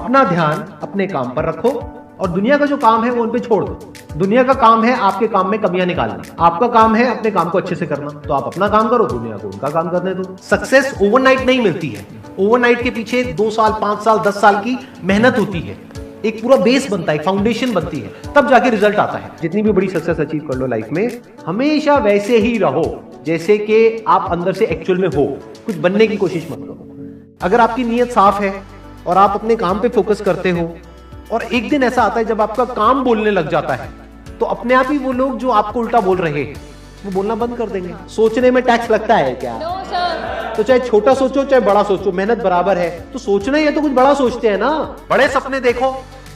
अपना ध्यान अपने काम पर रखो और दुनिया का जो काम है वो उन पे छोड़ दो। दुनिया का काम है आपके काम में कमियां निकालना, आपका काम है अपने काम को अच्छे से करना। तो आप अपना काम करो, दुनिया को उनका काम करने दो। सक्सेस ओवरनाइट नहीं मिलती है। ओवरनाइट के पीछे 2 साल, 5 साल, 10 साल की मेहनत होती है। एक पूरा बेस बनता है, फाउंडेशन बनती है, तब जाके रिजल्ट आता है। जितनी भी बड़ी सक्सेस अचीव कर लो लाइफ में, हमेशा वैसे ही रहो जैसे कि आप अंदर से एक्चुअल में हो। कुछ बनने की कोशिश मत करो। अगर आपकी नीयत साफ है और आप अपने काम पे फोकस करते हो और एक दिन ऐसा आता है जब आपका काम बोलने लग जाता है, तो अपने आप ही वो लोग जो आपको उल्टा बोल रहे हैं वो बोलना बंद कर देंगे। सोचने में टैक्स लगता है क्या? No, sir. तो चाहे छोटा सोचो चाहे बड़ा सोचो, मेहनत बराबर है। तो सोचना ही है तो कुछ बड़ा सोचते हैं ना। बड़े सपने देखो,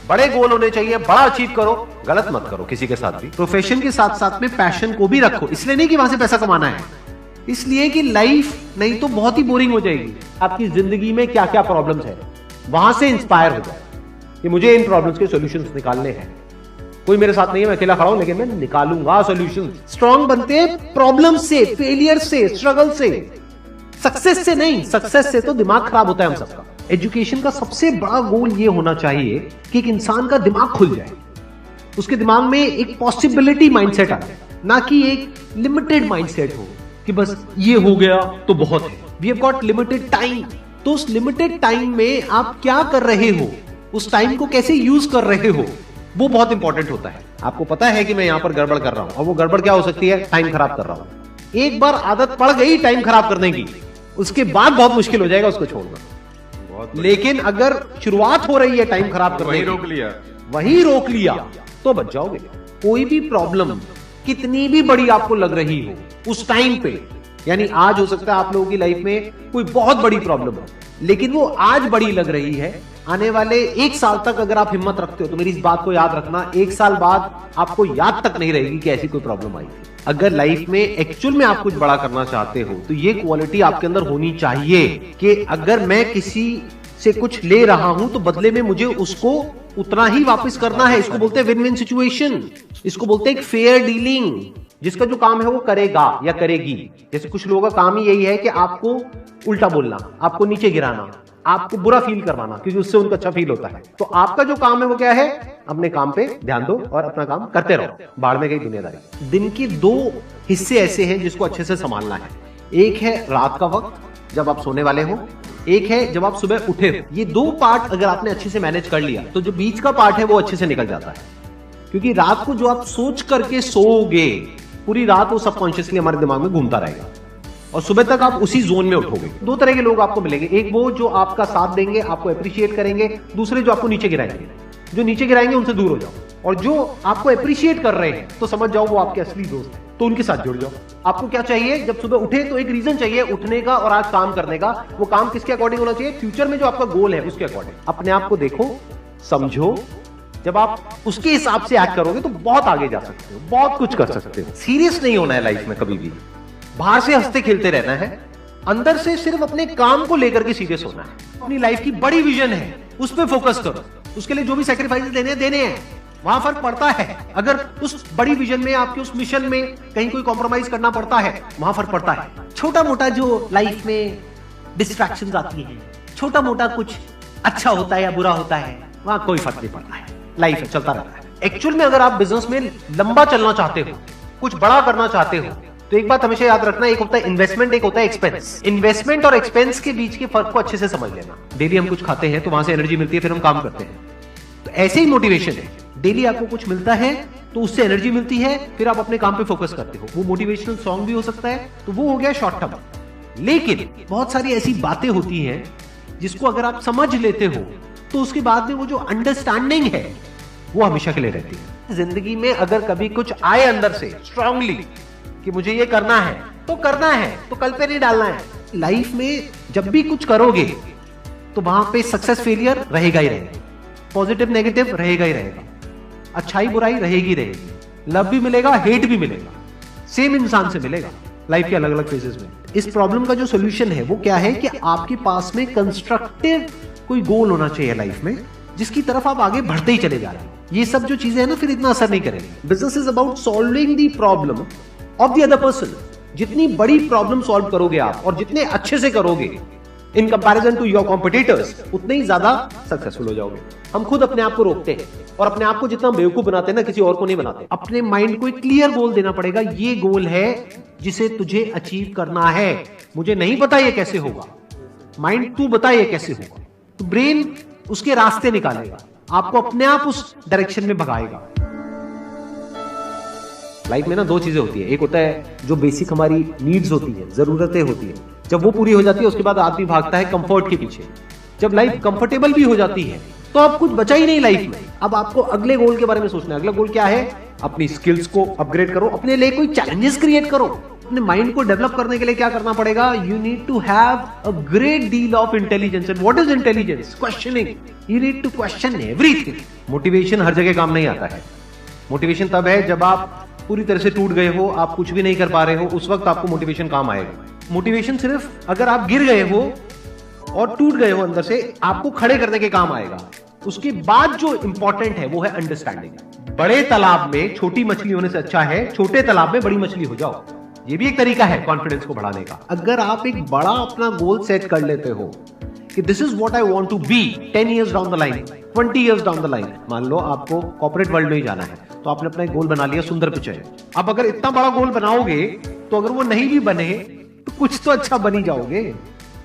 बड़े गोल होने चाहिए, बड़ा अचीव करो, गलत मत करो किसी के साथ भी। प्रोफेशन के साथ साथ में पैशन को भी रखो। इसलिए नहीं कि वहां से पैसा कमाना है, इसलिए कि लाइफ नहीं तो बहुत ही बोरिंग हो जाएगी। आपकी जिंदगी में क्या क्या प्रॉब्लम्स है, वहां से इंस्पायर हो जाए कि मुझे इन प्रॉब्लम्स के सॉल्यूशंस निकालने हैं। कोई मेरे साथ नहीं है, मैं अकेला खड़ा हूं, लेकिन मैं निकालूंगा सॉल्यूशन। स्ट्रांग बनते हैं प्रॉब्लम से, फेलियर से, स्ट्रगल से, सक्सेस से नहीं। सक्सेस से तो दिमाग खराब होता है हम सबका। एजुकेशन का सबसे बड़ा गोल ये होना चाहिए कि एक इंसान का दिमाग खुल जाए, उसके दिमाग में एक पॉसिबिलिटी माइंडसेट आ जाए, ना कि एक लिमिटेड माइंडसेट हो कि बस ये हो गया तो बहुत है। We have got limited time. तो उस लिमिटेड टाइम में आप क्या कर रहे हो, उस टाइम को कैसे यूज कर रहे हो, वो बहुत इंपॉर्टेंट होता है। आपको पता है कि मैं यहां पर गड़बड़ कर रहा हूं, और वो गड़बड़ क्या हो सकती है? टाइम खराब कर रहा हूं। एक बार आदत पड़ गई टाइम खराब करने की, उसके बाद बहुत मुश्किल हो जाएगा उसको छोड़ना। लेकिन अगर शुरुआत हो रही है टाइम खराब करने की, वही रोक लिया तो बच जाओगे। कोई भी प्रॉब्लम कितनी भी बड़ी आपको लग रही हो उस टाइम पे, यानी आज हो सकता है आप लोगों की लाइफ में कोई बहुत बड़ी प्रॉब्लम हो, लेकिन वो आज बड़ी लग रही है, आने वाले 1 साल तक अगर आप हिम्मत रखते हो तो मेरी इस बात को याद रखना, 1 साल बाद आपको याद तक नहीं रहेगी कि ऐसी कोई प्रॉब्लम आई थी। अगर लाइफ में एक्चुअल में आप कुछ बड़ा करना चाहते हो तो ये क्वालिटी आपके अंदर होनी चाहिए कि अगर मैं किसी से कुछ ले रहा हूं तो बदले में मुझे उसको उतना ही वापस करना है। इसको बोलते हैं विन विन सिचुएशन, इसको बोलते हैं फेयर डीलिंग। जिसका जो काम है वो करेगा या करेगी। जैसे कुछ लोगों का काम ही यही है कि आपको उल्टा बोलना, आपको नीचे गिराना, आपको बुरा फील करवाना, क्योंकि उससे उनको अच्छा फील होता है। तो आपका जो काम है वो क्या है? अपने काम पे ध्यान दो और अपना काम करते रहो। बाढ़ में गई दुनियादारी। दिन के 2 हिस्से ऐसे हैं जिसको अच्छे से संभालना है। एक है रात का वक्त जब आप सोने वाले हो, एक है जब आप सुबह उठे हो। ये 2 पार्ट अगर आपने अच्छे से मैनेज कर लिया तो जो बीच का पार्ट है वो अच्छे से निकल जाता है। क्योंकि रात को जो आप सोच करके सोओगे, पूरी रात वो सबकॉन्शियसली हमारे दिमाग में घूमता रहेगा और सुबह तक आप उसी जोन में उठोगे। 2 तरह के लोग आपको मिलेंगे, एक वो जो आपका साथ देंगे, आपको अप्रिशिएट करेंगे, दूसरे जो आपको नीचे गिराएंगे। जो नीचे गिराएंगे उनसे दूर हो जाओ, और जो आपको अप्रिशिएट कर रहे हैं तो समझ जाओ वो आपके असली दोस्त हैं, तो उनके साथ जुड़ जाओ। आपको क्या चाहिए? जब सुबह उठे तो एक रीजन चाहिए उठने का और आज काम करने का। वो काम किसके अकॉर्डिंग होना चाहिए? फ्यूचर में जो आपका गोल है उसके अकॉर्डिंग। अपने आप को देखो, समझो। जब आप उसके हिसाब से एक्ट करोगे तो बहुत आगे जा सकते हो, बहुत कुछ कर सकते हो। सीरियस नहीं होना है लाइफ में कभी भी। बाहर से हंसते खेलते रहना है, अंदर से सिर्फ अपने काम को लेकर के सीरियस होना है। अपनी लाइफ की बड़ी विजन है, उस पर फोकस करो। उसके लिए जो भी सैक्रिफाइस देने हैं, वहां फर्क पड़ता है। अगर उस बड़ी विजन में, आपके उस मिशन में कहीं कोई कॉम्प्रोमाइज करना पड़ता है, वहां फर्क पड़ता है। छोटा मोटा जो लाइफ में डिस्ट्रैक्शंस आती है, छोटा मोटा कुछ अच्छा होता है या बुरा होता है, वहां कोई फर्क नहीं पड़ता है। लाइफ है, चलता रहता है। एक्चुअल में अगर आप बिजनेस में लंबा चलना चाहते हो, कुछ बड़ा करना चाहते हो, तो एक बात हमेशा याद रखना, एक होता है इन्वेस्टमेंट, एक होता है एक्सपेंस। इन्वेस्टमेंट और एक्सपेंस के बीच के फर्क को अच्छे से समझ लेना। डेली हम कुछ खाते हैं तो वहां से एनर्जी मिलती है, फिर हम काम करते हैं। तो ऐसे ही मोटिवेशन है, डेली आपको कुछ मिलता है तो उससे एनर्जी मिलती है, फिर आप अपने काम पे फोकस करते हो। वो मोटिवेशनल सॉन्ग भी हो सकता है, तो वो हो गया शॉर्ट टर्म। लेकिन बहुत सारी ऐसी बातें होती हैं जिसको अगर आप समझ लेते हो तो उसके बाद में वो जो अंडरस्टैंडिंग है वो हमेशा के लिए रहती है। जिंदगी में अगर कभी कुछ आए अंदर से स्ट्रांगली कि मुझे ये करना है तो करना है, तो कल पे नहीं डालना है। लाइफ में जब भी कुछ करोगे तो वहां पे सक्सेस फेलियर रहेगा ही रहेगा, पॉजिटिव नेगेटिव रहेगा ही रहेगा, अच्छाई बुराई रहेगी रहेगी, लव भी मिलेगा, हेट भी मिलेगा, सेम इंसान से मिलेगा लाइफ के अलग अलग फेजेस में। इस प्रॉब्लम का जो सोल्यूशन है वो क्या है कि आपके पास में कंस्ट्रक्टिव कोई गोल होना चाहिए लाइफ में, जिसकी तरफ आप आगे बढ़ते ही चले जा रहे हैं। ये सब जो चीजें हैं ना, फिर इतना असर नहीं करेंगी। Business is about solving the problem of the other person. जितनी बड़ी प्रॉब्लम सॉल्व करोगे आप और जितने अच्छे से करोगे, in comparison to your competitors, उतने ही ज्यादा सक्सेसफुल हो जाओगे। हम खुद अपने आप को रोकते हैं और अपने आप को जितना बेवकूफ बनाते हैं ना, किसी और को नहीं बनाते। अपने माइंड को एक क्लियर गोल देना पड़ेगा, ये गोल है जिसे तुझे अचीव करना है। मुझे नहीं पता ये कैसे होगा, माइंड तू बता ये कैसे होगा। तो ब्रेन उसके रास्ते निकालेगा, आपको अपने आप उस डायरेक्शन में भगाएगा। लाइफ में ना दो चीजें होती है, एक होता है जो बेसिक हमारी नीड्स होती है, जरूरतें होती है, जब वो पूरी हो जाती है उसके बाद आदमी भागता है कंफर्ट के पीछे। जब लाइफ कंफर्टेबल भी हो जाती है तो अब कुछ बचा ही नहीं लाइफ में। अब आपको अगले गोल के बारे में सोचना है। अगला गोल क्या है? अपनी स्किल्स को अपग्रेड करो, अपने लिए कोई चैलेंजेस क्रिएट करो। अपने माइंड को डेवलप करने के लिए क्या करना पड़ेगा? You need to have a great deal of intelligence. And what is intelligence? Questioning. You need to question everything. Motivation हर जगह काम नहीं आता है। मोटिवेशन तब है जब आप पूरी तरह से टूट गए हो, आप कुछ भी नहीं कर पा रहे हो, उस वक्त आपको मोटिवेशन काम आएगा। मोटिवेशन सिर्फ अगर आप गिर गए हो और टूट गए हो अंदर से, आपको खड़े करने के काम आएगा। उसके बाद जो इंपॉर्टेंट है वो है अंडरस्टैंडिंग। बड़े तालाब में छोटी मछली होने से अच्छा है छोटे तालाब में बड़ी मछली हो जाओ। ये भी एक तरीका है कॉन्फिडेंस को बढ़ाने का। अगर आप एक बड़ा अपना गोल सेट कर लेते हो कि this is what I want to be 10 years down the line, 20 years down the line. मान लो आपको कॉर्पोरेट वर्ल्ड में ही जाना है, तो आपने अपना एक गोल बना लिया सुंदर पिचाई। अब अगर इतना बड़ा गोल बनाओगे तो अगर वो नहीं भी बने तो कुछ तो अच्छा बन ही जाओगे।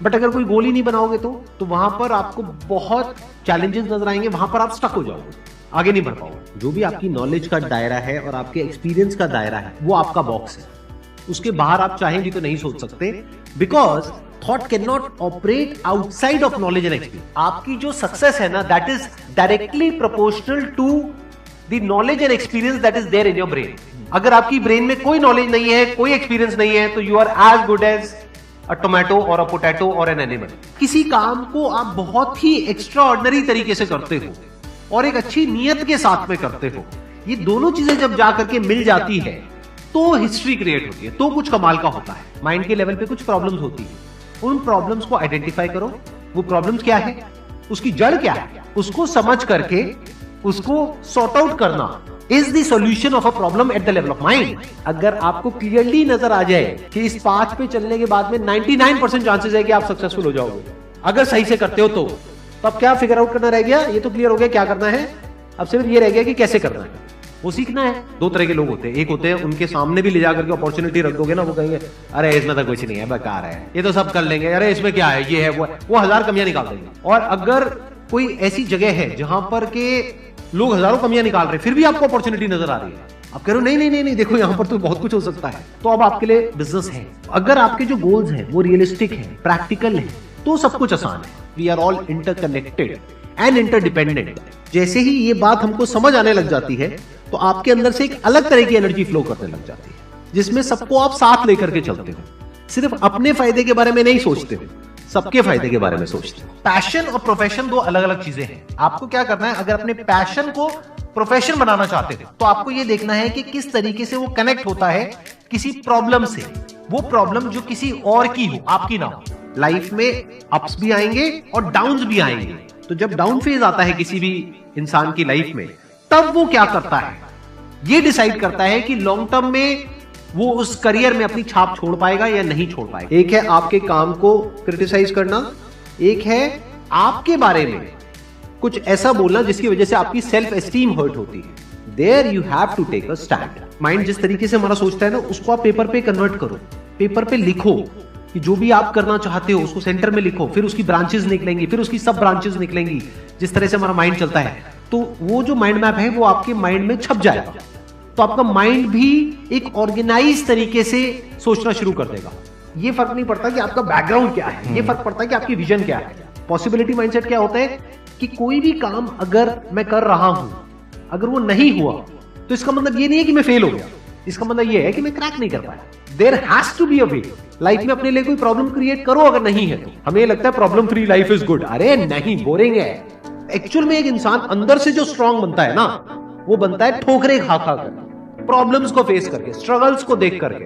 बट अगर कोई गोल ही नहीं बनाओगे तो वहां पर आपको बहुत चैलेंजेस नजर आएंगे, वहां पर आप स्टक हो जाओगे, आगे नहीं बढ़ पाओगे। जो भी आपकी नॉलेज का दायरा है और आपके एक्सपीरियंस का दायरा है वो आपका बॉक्स है। उसके बाहर आप चाहेंगे तो नहीं सोच सकते, because thought can not operate outside of knowledge and experience. आपकी जो सक्सेस है ना, that is directly proportional to the knowledge and experience that is there in your brain. अगर आपकी ब्रेन में कोई नॉलेज नहीं है, कोई एक्सपीरियंस नहीं है, तो you are as good as a tomato or a potato or an animal. किसी काम को आप बहुत ही एक्स्ट्रा ऑर्डिनरी तरीके से करते हो और एक अच्छी नीयत के साथ में करते हो, ये दोनों चीजें जब जाकर के मिल जाती है तो हिस्ट्री क्रिएट होती है, तो कुछ कमाल का होता है। माइंड के लेवल पे कुछ प्रॉब्लम्स होती है, उन प्रॉब्लम्स को आइडेंटिफाई करो। वो प्रॉब्लम्स क्या है, उसकी जड़ क्या है, उसको समझ करके उसको सॉर्ट आउट करना is the solution of a problem at the level of mind. अगर आपको क्लियरली नजर आ जाए कि इस पाथ पे चलने के बाद में 99% चांसेस है कि आप सक्सेसफुल हो जाओगे अगर सही से करते हो, तो अब क्या फिगर आउट करना रह गया? ये तो क्लियर हो गया क्या करना है, अब सिर्फ ये रह गया कि कैसे करना है, वो सीखना है। दो तरह के लोग होते हैं, एक होते हैं उनके सामने भी ले जाकर के अपॉर्चुनिटी रख दोगे ना, वो कहेंगे अरे इसमें तो कुछ नहीं है, बेकार है, ये तो सब कर लेंगे, अरे इसमें क्या है, ये है वो 1000 कमियां निकाल देंगे। और अगर कोई ऐसी जगह है जहां पर के लोग हजारों कमियां निकाल रहे, फिर भी आपको अपॉर्चुनिटी नजर आ रही है, आप कह रहे हो नहीं नहीं नहीं नहीं, देखो यहाँ पर तो बहुत कुछ हो सकता है, तो अब आपके लिए बिजनेस है। अगर आपके जो गोल्स हैं वो रियलिस्टिक है, प्रैक्टिकल है, तो सब कुछ आसान है। We are all interconnected and interdependent. जैसे ही ये बात हमको समझ आने लग जाती है तो आपके अंदर से एक अलग तरह की एनर्जी फ्लो करने लग जाती है, जिसमें सबको आप साथ लेकर के चलते हो। सिर्फ अपने फायदे के बारे में नहीं सोचते हो, सबके फायदे के बारे में सोचते हो। पैशन और प्रोफेशन दो अलग अलग चीजें हैं। आपको क्या करना है, अगर अपने पैशन को प्रोफेशन बनाना चाहते हो तो आपको यह देखना है कि किस तरीके से वो कनेक्ट होता है किसी प्रॉब्लम से। वो प्रॉब्लम जो किसी और की हो, आपकी ना हो। लाइफ में अप्स भी आएंगे और डाउन्स भी आएंगे, तो जब डाउन फेज आता है किसी भी इंसान की लाइफ में, तब वो क्या करता है, ये डिसाइड करता है कि लॉन्ग टर्म में वो उस करियर में अपनी छाप छोड़ पाएगा या नहीं छोड़ पाएगा। एक है आपके काम को क्रिटिसाइज करना, एक है आपके बारे में कुछ ऐसा बोलना जिसकी वजह से आपकी सेल्फ एस्टीम हर्ट होती है। There you have to take a stand. Mind जिस तरीके से हमारा सोचता है ना, उसको आप पेपर पे कन्वर्ट करो, पेपर पे लिखो कि जो भी आप करना चाहते हो उसको सेंटर में लिखो, फिर उसकी ब्रांचेस निकलेंगी, फिर उसकी सब ब्रांचेस निकलेंगी। जिस तरह से हमारा माइंड चलता है, तो वो जो माइंड मैप है वो आपके माइंड में छप जाएगा, तो आपका माइंड भी एक ऑर्गेनाइज तरीके से सोचना शुरू कर देगा। ये फर्क नहीं पड़ता कि आपका बैकग्राउंड क्या है, ये फर्क पड़ता है कि आपकी विजन क्या है। पॉसिबिलिटी माइंडसेट क्या होता है कि कोई भी काम अगर मैं कर रहा हूं, अगर वो नहीं हुआ तो इसका मतलब ये नहीं है कि मैं फेल हो गया, इसका मतलब ये है कि मैं क्रैक नहीं कर पाया। There has to be a way. Life में अपने लिए कोई प्रॉब्लम क्रिएट करो, अगर नहीं है तो। हमें लगता है problem free life is good, अरे नहीं, बोरिंग है। एक्चुअल में एक इंसान अंदर से जो स्ट्रांग बनता है ना, वो बनता है ठोकरे खा खा कर, प्रॉब्लम्स को फेस करके, स्ट्रगल्स को देख करके।